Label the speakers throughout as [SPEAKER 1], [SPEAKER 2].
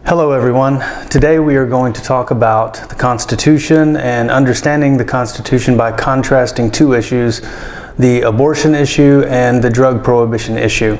[SPEAKER 1] Hello everyone. Today we are going to talk about the Constitution and understanding the Constitution by contrasting two issues, the abortion issue and the drug prohibition issue.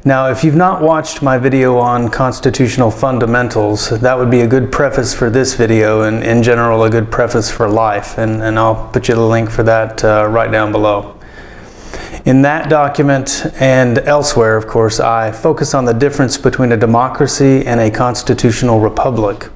[SPEAKER 1] Now, if you've not watched my video on constitutional fundamentals, that would be a good preface for this video and in general a good preface for life, and I'll put you the link for that right down below. In that document and elsewhere, of course, I focus on the difference between a democracy and a constitutional republic.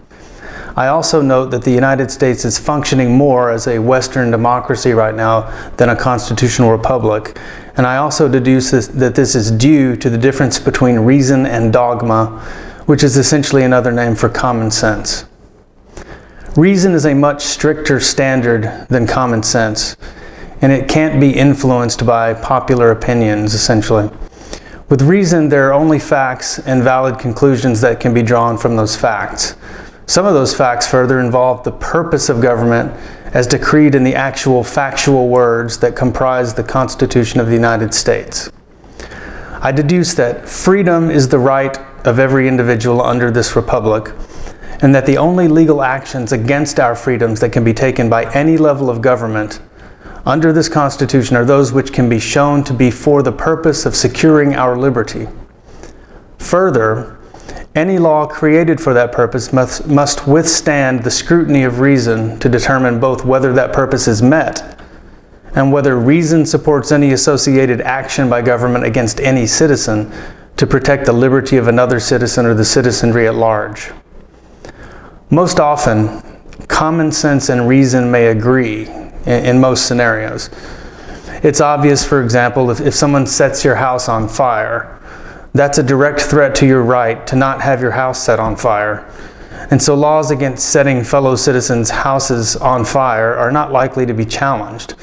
[SPEAKER 1] I also note that the United States is functioning more as a Western democracy right now than a constitutional republic. And I also deduce that this is due to the difference between reason and dogma, which is essentially another name for common sense. Reason is a much stricter standard than common sense, and it can't be influenced by popular opinions, essentially. With reason, there are only facts and valid conclusions that can be drawn from those facts. Some of those facts further involve the purpose of government as decreed in the actual factual words that comprise the Constitution of the United States. I deduce that freedom is the right of every individual under this republic, and that the only legal actions against our freedoms that can be taken by any level of government under this Constitution are those which can be shown to be for the purpose of securing our liberty. Further, any law created for that purpose must withstand the scrutiny of reason to determine both whether that purpose is met and whether reason supports any associated action by government against any citizen to protect the liberty of another citizen or the citizenry at large. Most often, common sense and reason may agree in most scenarios. It's obvious, for example, if someone sets your house on fire, that's a direct threat to your right to not have your house set on fire. And so laws against setting fellow citizens' houses on fire are not likely to be challenged,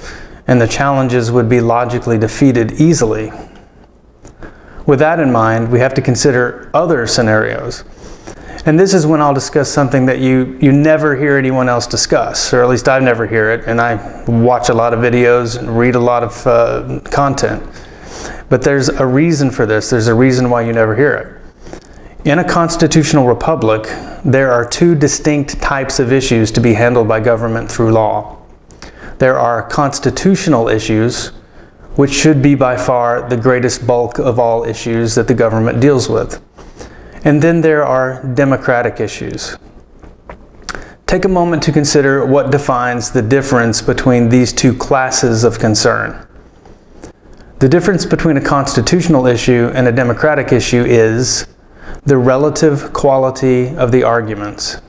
[SPEAKER 1] and the challenges would be logically defeated easily. With that in mind, we have to consider other scenarios. And this is when I'll discuss something that you never hear anyone else discuss, or at least I never hear it, and I watch a lot of videos and read a lot of content. But there's a reason for this. There's a reason why you never hear it. In a constitutional republic, there are two distinct types of issues to be handled by government through law. There are constitutional issues, which should be by far the greatest bulk of all issues that the government deals with. And then there are democratic issues. Take a moment to consider what defines the difference between these two classes of concern. The difference between a constitutional issue and a democratic issue is the relative quality of the arguments.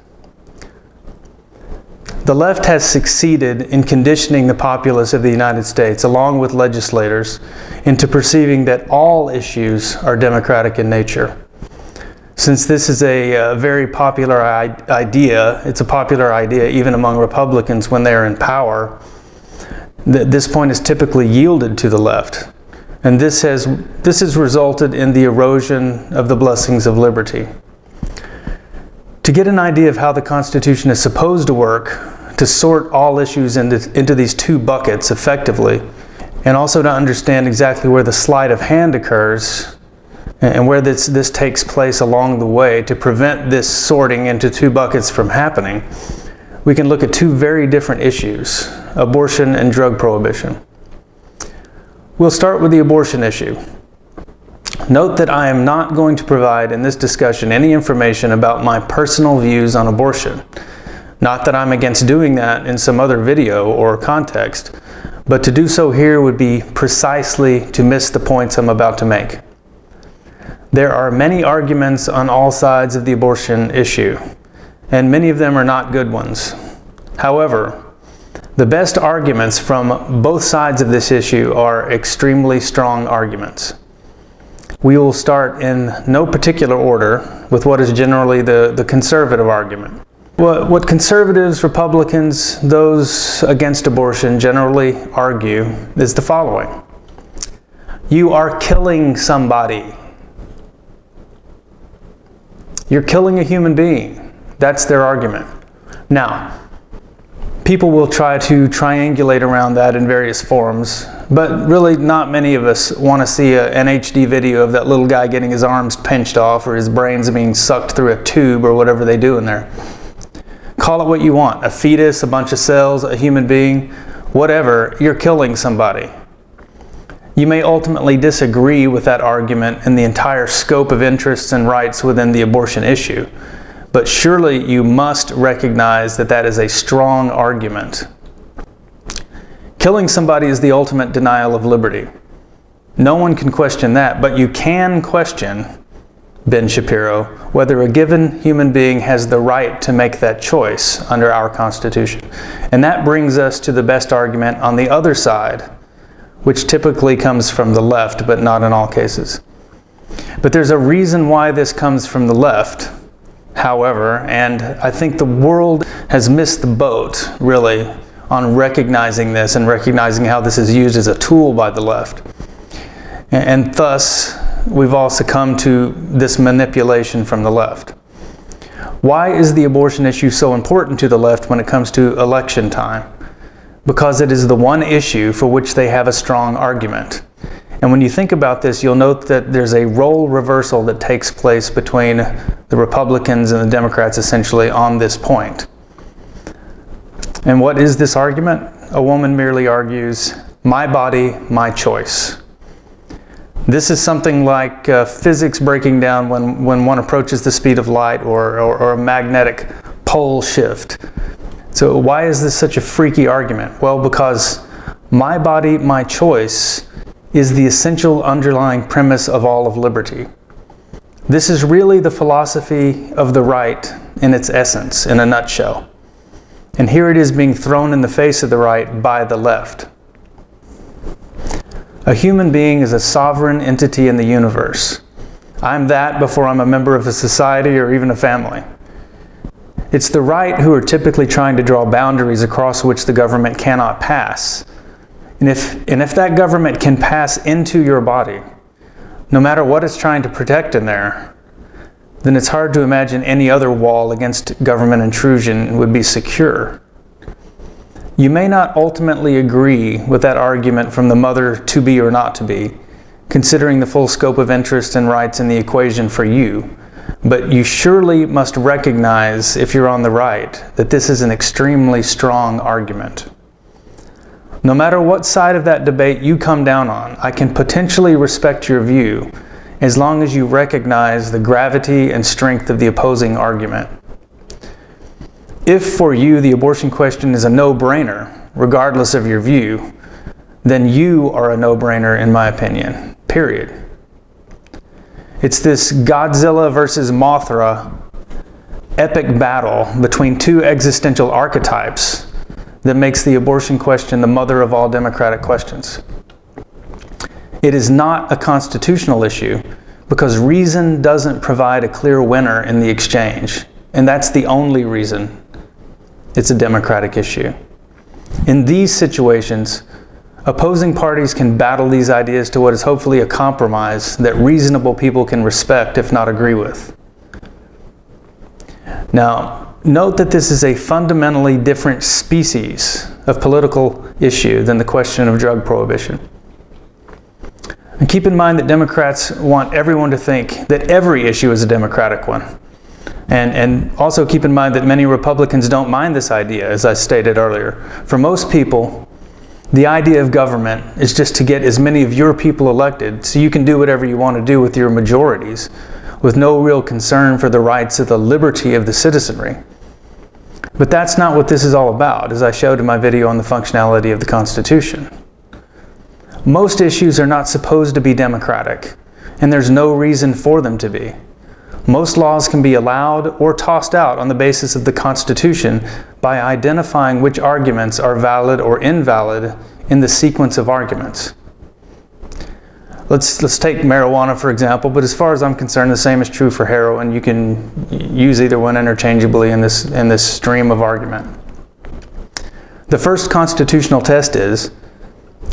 [SPEAKER 1] The left has succeeded in conditioning the populace of the United States, along with legislators, into perceiving that all issues are democratic in nature. Since this is a very popular idea, it's a popular idea even among Republicans when they're in power, this point is typically yielded to the left. And this has resulted in the erosion of the blessings of liberty. To get an idea of how the Constitution is supposed to work, to sort all issues into these two buckets effectively, and also to understand exactly where the sleight of hand occurs, and where this takes place along the way to prevent this sorting into two buckets from happening, we can look at two very different issues, abortion and drug prohibition. We'll start with the abortion issue. Note that I am not going to provide in this discussion any information about my personal views on abortion. Not that I'm against doing that in some other video or context, but to do so here would be precisely to miss the points I'm about to make. There are many arguments on all sides of the abortion issue, and many of them are not good ones. However, the best arguments from both sides of this issue are extremely strong arguments. We will start in no particular order with what is generally the conservative argument. What conservatives, Republicans, those against abortion generally argue is the following: you are killing somebody. You're killing a human being. That's their argument. Now, People will try to triangulate around that in various forms, but really not many of us want to see an HD video of that little guy getting his arms pinched off or his brains being sucked through a tube or whatever they do in there. Call it what you want, a fetus, a bunch of cells, a human being, whatever, you're killing somebody. You may ultimately disagree with that argument and the entire scope of interests and rights within the abortion issue. But surely you must recognize that that is a strong argument. Killing somebody is the ultimate denial of liberty. No one can question that, but you can question, Ben Shapiro, whether a given human being has the right to make that choice under our Constitution. And that brings us to the best argument on the other side, which typically comes from the left, but not in all cases. But there's a reason why this comes from the left. However, and I think the world has missed the boat, really, on recognizing this and recognizing how this is used as a tool by the left. And thus, we've all succumbed to this manipulation from the left. Why is the abortion issue so important to the left when it comes to election time? Because it is the one issue for which they have a strong argument. And when you think about this, you'll note that there's a role reversal that takes place between the Republicans and the Democrats essentially on this point. And what is this argument? A woman merely argues, my body, my choice. This is something like physics breaking down when one approaches the speed of light or a magnetic pole shift. So why is this such a freaky argument? Well, because my body, my choice is the essential underlying premise of all of liberty. This is really the philosophy of the right in its essence, in a nutshell. And here it is being thrown in the face of the right by the left. A human being is a sovereign entity in the universe. I'm that before I'm a member of a society or even a family. It's the right who are typically trying to draw boundaries across which the government cannot pass. And if that government can pass into your body, no matter what it's trying to protect in there, then it's hard to imagine any other wall against government intrusion would be secure. You may not ultimately agree with that argument from the mother to be or not to be, considering the full scope of interests and rights in the equation for you, but you surely must recognize, if you're on the right, that this is an extremely strong argument. No matter what side of that debate you come down on, I can potentially respect your view as long as you recognize the gravity and strength of the opposing argument. If for you the abortion question is a no-brainer, regardless of your view, then you are a no-brainer in my opinion, period. It's this Godzilla versus Mothra epic battle between two existential archetypes that makes the abortion question the mother of all democratic questions. It is not a constitutional issue because reason doesn't provide a clear winner in the exchange, and that's the only reason it's a democratic issue. In these situations, opposing parties can battle these ideas to what is hopefully a compromise that reasonable people can respect, if not agree with. Now, note that this is a fundamentally different species of political issue than the question of drug prohibition. And keep in mind that Democrats want everyone to think that every issue is a democratic one. And also keep in mind that many Republicans don't mind this idea, as I stated earlier. For most people, the idea of government is just to get as many of your people elected so you can do whatever you want to do with your majorities, with no real concern for the rights of the liberty of the citizenry. But that's not what this is all about, as I showed in my video on the functionality of the Constitution. Most issues are not supposed to be democratic, and there's no reason for them to be. Most laws can be allowed or tossed out on the basis of the Constitution by identifying which arguments are valid or invalid in the sequence of arguments. Let's take marijuana for example, but as far as I'm concerned, the same is true for heroin. You can use either one interchangeably in this stream of argument. The first constitutional test is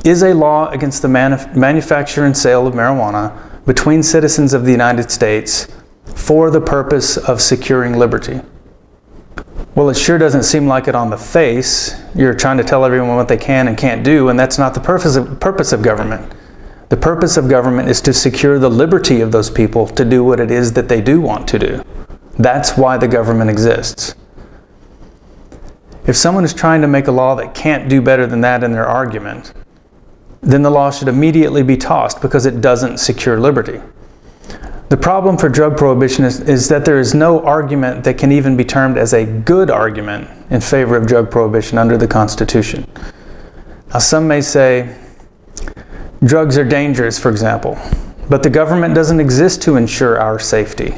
[SPEAKER 1] a law against the manufacture and sale of marijuana between citizens of the United States for the purpose of securing liberty? Well, it sure doesn't seem like it on the face. You're trying to tell everyone what they can and can't do, and that's not the purpose of government. The purpose of government is to secure the liberty of those people to do what it is that they do want to do. That's why the government exists. If someone is trying to make a law that can't do better than that in their argument, then the law should immediately be tossed because it doesn't secure liberty. The problem for drug prohibition is that there is no argument that can even be termed as a good argument in favor of drug prohibition under the Constitution. Now, some may say drugs are dangerous, for example, but the government doesn't exist to ensure our safety.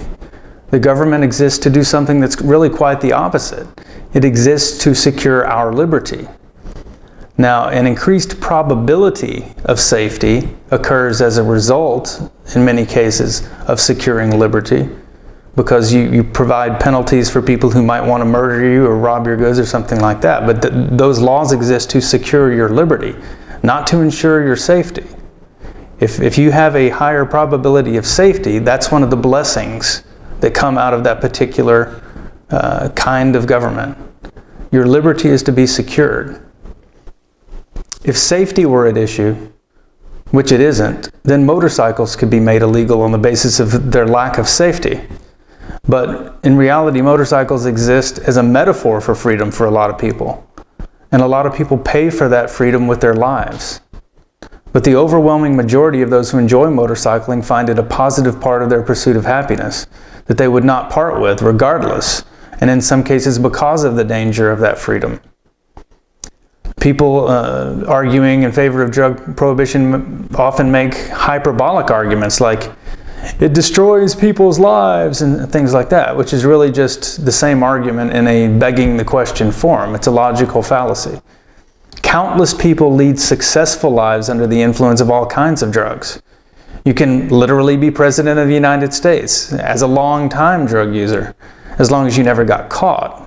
[SPEAKER 1] The government exists to do something that's really quite the opposite. It exists to secure our liberty. Now, an increased probability of safety occurs as a result, in many cases, of securing liberty, because you provide penalties for people who might want to murder you or rob your goods or something like that. But those laws exist to secure your liberty, not to ensure your safety. If you have a higher probability of safety, that's one of the blessings that come out of that particular kind of government. Your liberty is to be secured. If safety were at issue, which it isn't, then motorcycles could be made illegal on the basis of their lack of safety. But in reality, motorcycles exist as a metaphor for freedom for a lot of people. And a lot of people pay for that freedom with their lives. But the overwhelming majority of those who enjoy motorcycling find it a positive part of their pursuit of happiness that they would not part with regardless, and in some cases because of the danger of that freedom. People arguing in favor of drug prohibition often make hyperbolic arguments like, it destroys people's lives and things like that, which is really just the same argument in a begging the question form. It's a logical fallacy. Countless people lead successful lives under the influence of all kinds of drugs. You can literally be president of the United States as a long-time drug user, as long as you never got caught.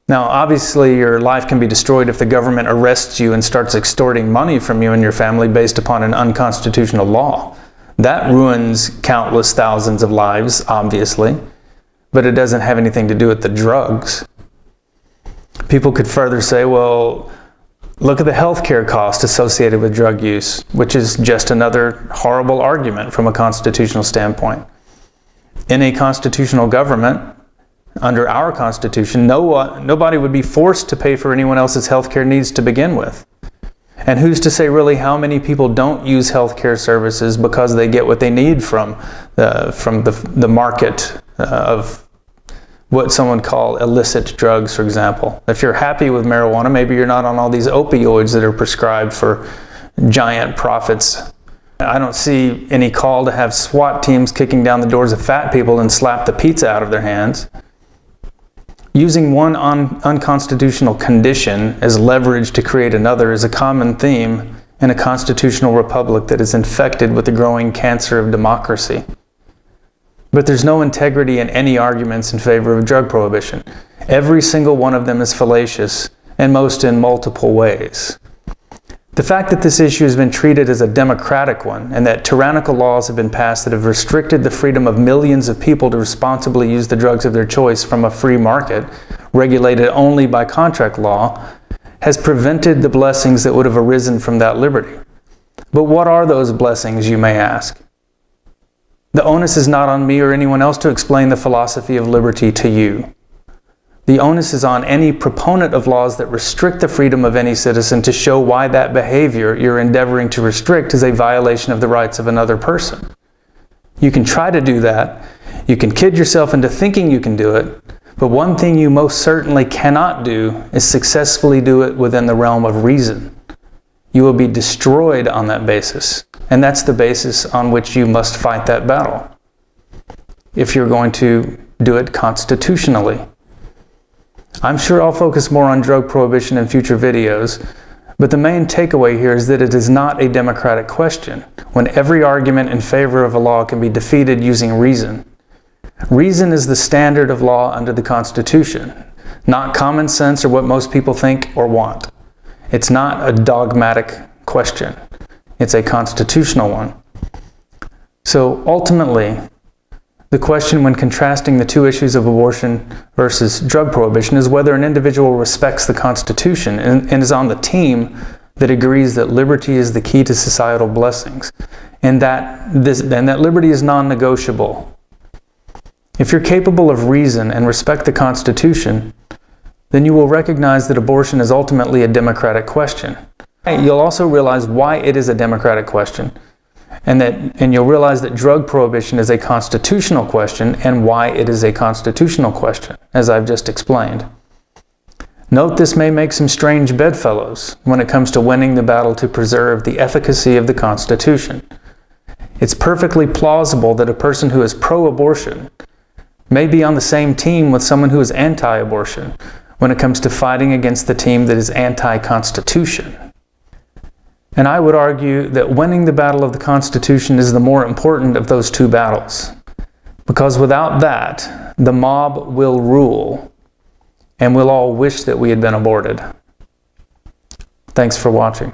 [SPEAKER 1] Now, obviously, your life can be destroyed if the government arrests you and starts extorting money from you and your family based upon an unconstitutional law. That ruins countless thousands of lives, obviously, but it doesn't have anything to do with the drugs. People could further say, well, look at the healthcare cost associated with drug use, which is just another horrible argument from a constitutional standpoint. In a constitutional government, under our Constitution, nobody would be forced to pay for anyone else's healthcare needs to begin with. And who's to say really how many people don't use healthcare services because they get what they need from the market of what someone call illicit drugs, for example. If you're happy with marijuana, maybe you're not on all these opioids that are prescribed for giant profits. I don't see any call to have SWAT teams kicking down the doors of fat people and slap the pizza out of their hands. Using one unconstitutional condition as leverage to create another is a common theme in a constitutional republic that is infected with the growing cancer of democracy. But there's no integrity in any arguments in favor of drug prohibition. Every single one of them is fallacious, and most in multiple ways. The fact that this issue has been treated as a democratic one, and that tyrannical laws have been passed that have restricted the freedom of millions of people to responsibly use the drugs of their choice from a free market, regulated only by contract law, has prevented the blessings that would have arisen from that liberty. But what are those blessings, you may ask? The onus is not on me or anyone else to explain the philosophy of liberty to you. The onus is on any proponent of laws that restrict the freedom of any citizen to show why that behavior you're endeavoring to restrict is a violation of the rights of another person. You can try to do that. You can kid yourself into thinking you can do it. But one thing you most certainly cannot do is successfully do it within the realm of reason. You will be destroyed on that basis. And that's the basis on which you must fight that battle, if you're going to do it constitutionally. I'm sure I'll focus more on drug prohibition in future videos, but the main takeaway here is that it is not a democratic question, when every argument in favor of a law can be defeated using reason. Reason is the standard of law under the Constitution, not common sense or what most people think or want. It's not a dogmatic question. It's a constitutional one. So ultimately, The question when contrasting the two issues of abortion versus drug prohibition is whether an individual respects the Constitution and is on the team that agrees that liberty is the key to societal blessings and that liberty is non-negotiable. If you're capable of reason and respect the Constitution, then you will recognize that abortion is ultimately a democratic question. You'll also realize why it is a democratic question, and you'll realize that drug prohibition is a constitutional question and why it is a constitutional question, as I've just explained. Note this may make some strange bedfellows when it comes to winning the battle to preserve the efficacy of the Constitution. It's perfectly plausible that a person who is pro-abortion may be on the same team with someone who is anti-abortion when it comes to fighting against the team that is anti-Constitution. And I would argue that winning the battle of the Constitution is the more important of those two battles, because without that, the mob will rule, and we'll all wish that we had been aborted. Thanks for watching.